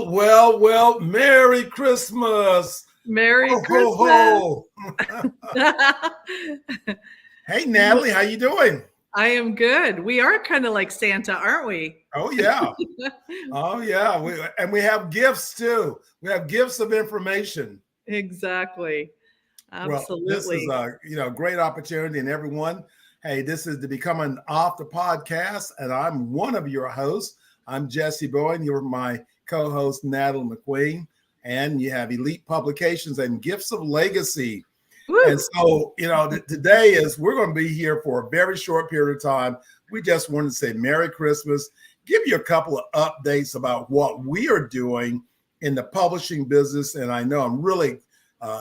Well, Merry Christmas. Merry Ho, Christmas. ho, ho. Hey, Natalie, how you doing? I am good. We are kind of like Santa, aren't we? Oh, yeah. Oh, yeah. We have gifts, too. We have gifts of information. Exactly. Well, this is Absolutely. a great opportunity, and everyone, hey, this is the Becoming Author podcast, and I'm one of your hosts. I'm Jessie Bowen. You're my co-host, Natalie McQueen, and you have Elite Publications and Gifts of Legacy. Woo. And so, today we're going to be here for a very short period of time. We just wanted to say Merry Christmas, give you a couple of updates about what we are doing in the publishing business. And I know I'm really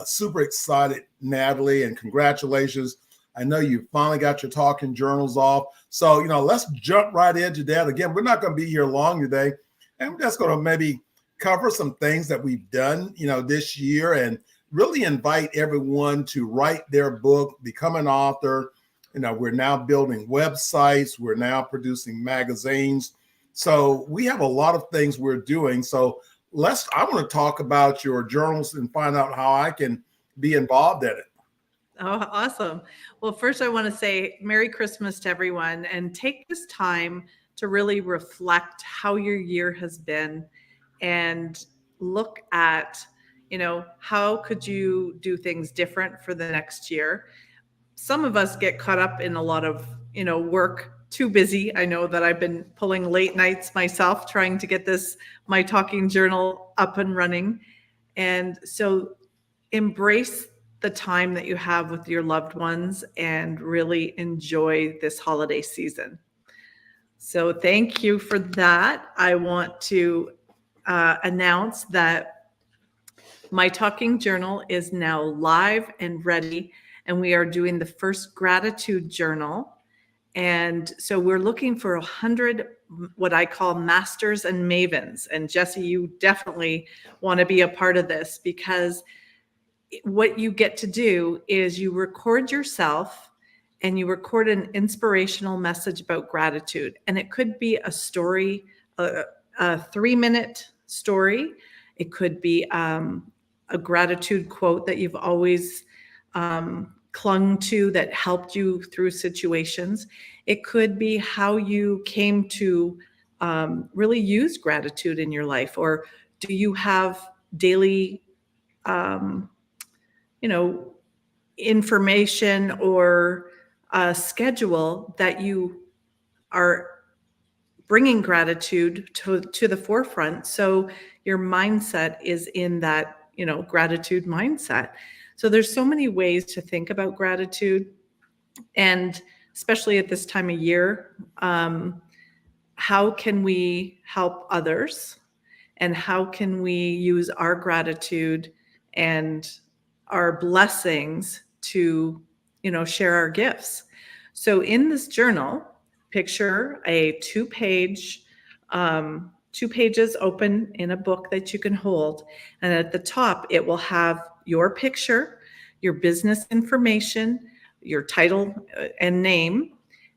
super excited, Natalie, and congratulations. I know you finally got your talking journals off. So, let's jump right into that. Again, we're not going to be here long today. And we're just going to maybe cover some things that we've done, this year, and really invite everyone to write their book, become an author. We're now building websites. We're now producing magazines. So we have a lot of things we're doing. So I want to talk about your journals and find out how I can be involved in it. Oh, awesome. Well, first I want to say Merry Christmas to everyone, and take this time to really reflect how your year has been and look at, how could you do things different for the next year? Some of us get caught up in a lot of, work, too busy. I know that I've been pulling late nights myself trying to get my talking journal up and running. And so embrace the time that you have with your loved ones and really enjoy this holiday season. So thank you for that. I want to announce that my talking journal is now live and ready, and we are doing the first gratitude journal. And so we're looking for 100 what I call masters and mavens. And Jessie, you definitely want to be a part of this, because what you get to do is you record yourself and you record an inspirational message about gratitude. And it could be a story, a 3-minute story. It could be a gratitude quote that you've always clung to that helped you through situations. It could be how you came to really use gratitude in your life, or do you have daily information or a schedule that you are bringing gratitude to the forefront, so your mindset is in that gratitude mindset. So there's so many ways to think about gratitude, and especially at this time of year, how can we help others, and how can we use our gratitude and our blessings to share our gifts. So in this journal, picture a 2-page, 2 pages open in a book that you can hold. And at the top, it will have your picture, your business information, your title and name.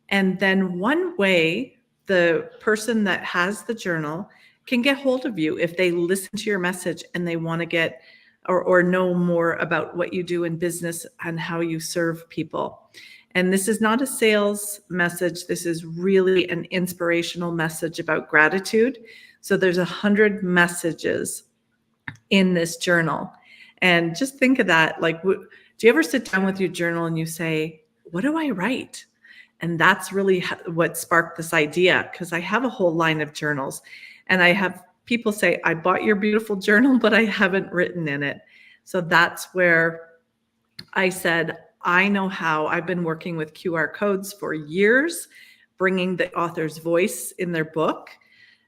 And then one way the person that has the journal can get hold of you if they listen to your message and they want to get or know more about what you do in business and how you serve people. And this is not a sales message. This is really an inspirational message about gratitude. So there's 100 messages in this journal. And just think of that. Like, do you ever sit down with your journal and you say, what do I write? And that's really what sparked this idea, because I have a whole line of journals, and I have people say, I bought your beautiful journal, but I haven't written in it. So that's where I said, I know how. I've been working with QR codes for years, bringing the author's voice in their book.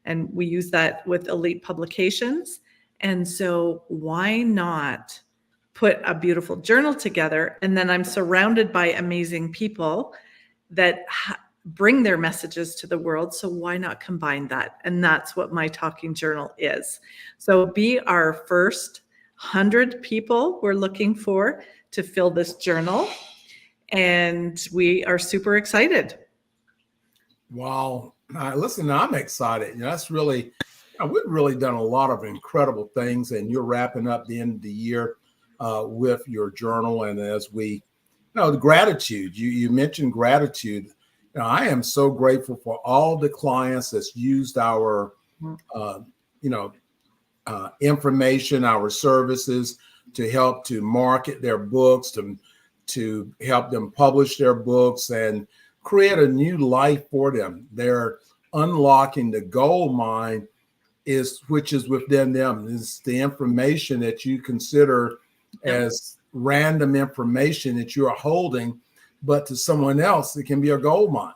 And we use that with Elite Publications. And so why not put a beautiful journal together? And then I'm surrounded by amazing people that bring their messages to the world. So why not combine that? And that's what my talking journal is. So be our first 100 people we're looking for to fill this journal. And we are super excited. Wow. Listen, I'm excited. That's really, We've really done a lot of incredible things, and you're wrapping up the end of the year with your journal. And as we, the gratitude, you mentioned gratitude. I am so grateful for all the clients that's used our, information, our services to help to market their books, to help them publish their books and create a new life for them. They're unlocking the gold mine which is within them. Is the information that you consider as random information that you are holding, but to someone else, it can be a gold mine.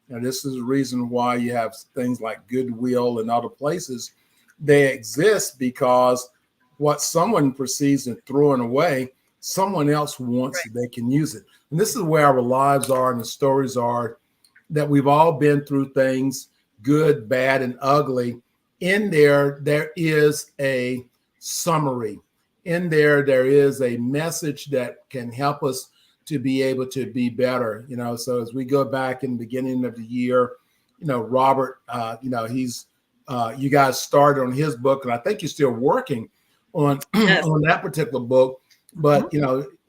And this is the reason why you have things like Goodwill and other places. They exist because what someone perceives and throwing away, someone else wants it, they can use it. And this is where our lives are and the stories are, that we've all been through things, good, bad, and ugly. In there is a summary. In there is a message that can help us to be able to be better. So as we go back in the beginning of the year, Robert, he's you guys started on his book, and I think you're still working on on that particular book. But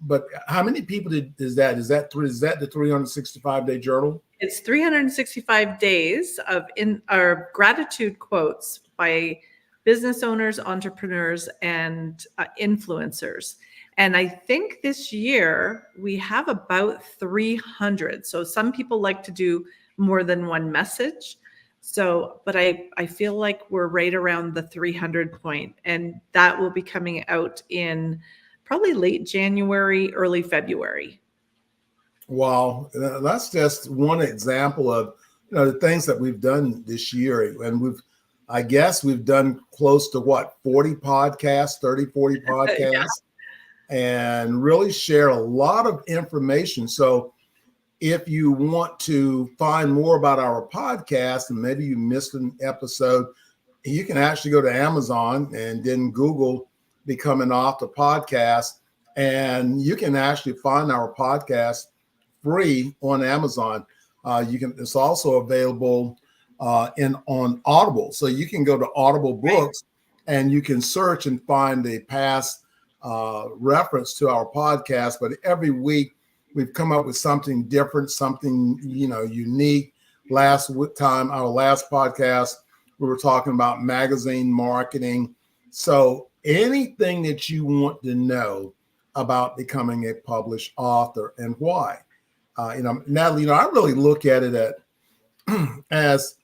but how many people is that? Is that the 365-day journal? It's 365 days of our gratitude quotes by business owners, entrepreneurs, and influencers. And I think this year we have about 300. So some people like to do more than one message. So, but I feel like we're right around the 300 point, and that will be coming out in probably late January, early February. Wow, that's just one example of the things that we've done this year. And I guess we've done close to 40 podcasts, 30, 40 podcasts, and really share a lot of information. So if you want to find more about our podcast, and maybe you missed an episode, you can actually go to Amazon and then Google Becoming Author Podcast, and you can actually find our podcast free on Amazon. It's also available on Audible. So you can go to Audible Books and you can search and find a past reference to our podcast. But every week we've come up with something different, something unique. Last time, our last podcast, we were talking about magazine marketing. So anything that you want to know about becoming a published author and why. Natalie, I really look at it as,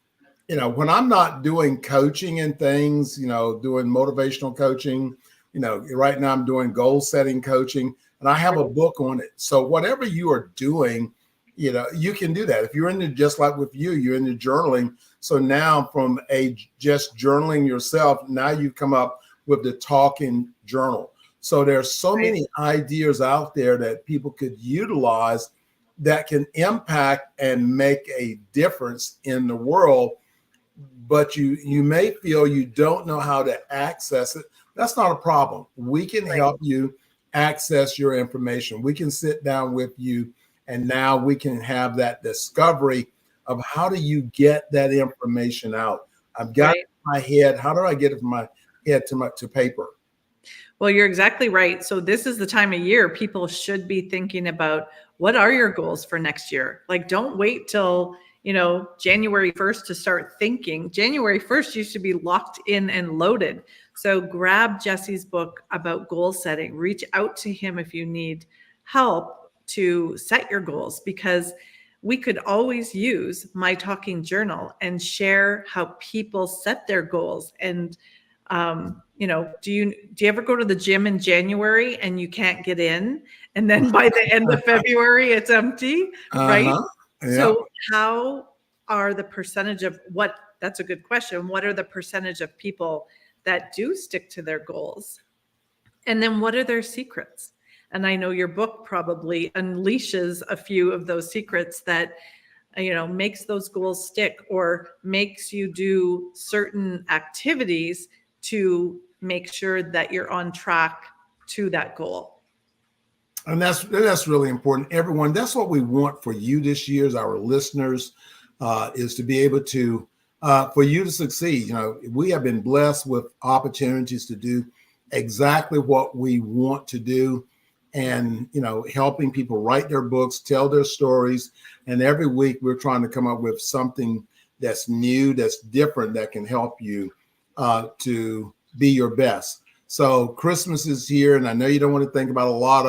when I'm not doing coaching and things, doing motivational coaching, right now I'm doing goal setting coaching, and I have a book on it. So whatever you are doing, you can do that. If you're into, just like with you're into journaling. So now from just journaling yourself, now you've come up with the talking journal. So there's so many ideas out there that people could utilize that can impact and make a difference in the world, but you may feel you don't know how to access it. That's not a problem. We can help you access your information. We can sit down with you, and now we can have that discovery of how do you get that information out. I've got it in my head. How do I get it from my head to paper? Well, you're exactly right. So this is the time of year people should be thinking about, what are your goals for next year? Like, don't wait till, January 1st to start thinking. January 1st, you should be locked in and loaded. So grab Jesse's book about goal setting. Reach out to him if you need help to set your goals, because we could always use my talking journal and share how people set their goals. And do you ever go to the gym in January and you can't get in, and then by the end of February it's empty, right? Yeah. So how are the percentage of that's a good question. What are the percentage of people that do stick to their goals? And then what are their secrets? And I know your book probably unleashes a few of those secrets that makes those goals stick, or makes you do certain activities to make sure that you're on track to that goal. And that's really important. Everyone, that's what we want for you this year as our listeners, is to be able to for you to succeed. We have been blessed with opportunities to do exactly what we want to do, and helping people write their books, tell their stories. And every week we're trying to come up with something that's new, that's different, that can help you to be your best. So Christmas is here, and I know you don't want to think about a lot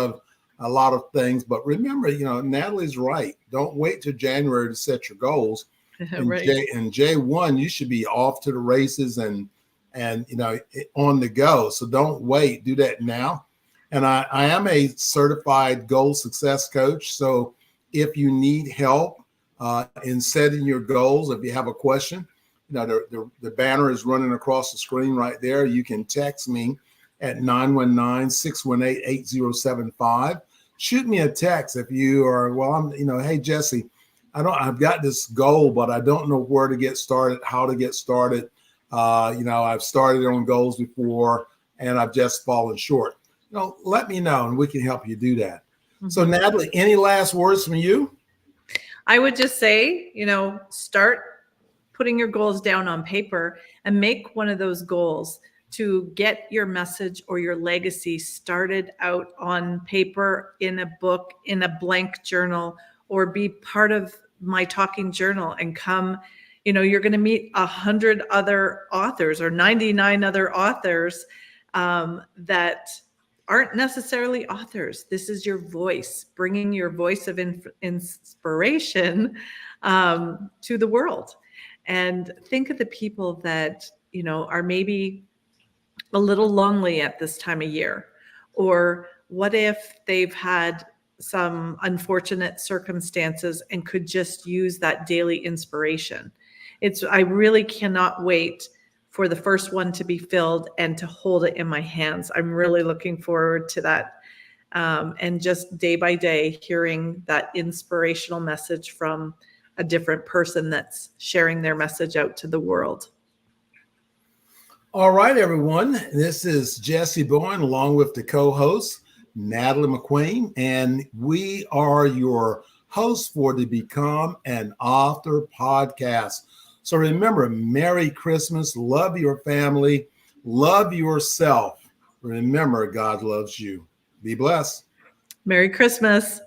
of things, but remember, Natalie's right. Don't wait till January to set your goals. Right. In J1, you should be off to the races and on the go. So don't wait. Do that now. And I am a certified goal success coach. So if you need help in setting your goals, if you have a question, the banner is running across the screen right there. You can text me at 919-618-8075. Shoot me a text if you are, hey, Jessie, I've got this goal, but I don't know where to get started, how to get started. I've started on goals before and I've just fallen short. Let me know and we can help you do that. Mm-hmm. So Natalie, any last words from you? I would just say, start putting your goals down on paper and make one of those goals to get your message or your legacy started out on paper, in a book, in a blank journal, or be part of my talking journal and come, you're going to meet 100 other authors or 99 other authors that aren't necessarily authors. This is your voice, bringing your voice of inspiration to the world. And think of the people that, are maybe a little lonely at this time of year, or what if they've had some unfortunate circumstances and could just use that daily inspiration. I really cannot wait for the first one to be filled and to hold it in my hands. I'm really looking forward to that. And just day by day, hearing that inspirational message from a different person that's sharing their message out to the world. All right, everyone. This is Jessie Bowen along with the co-host, Natalie McQueen, and we are your hosts for the Become an Author podcast. So remember, Merry Christmas, love your family, love yourself. Remember, God loves you. Be blessed. Merry Christmas.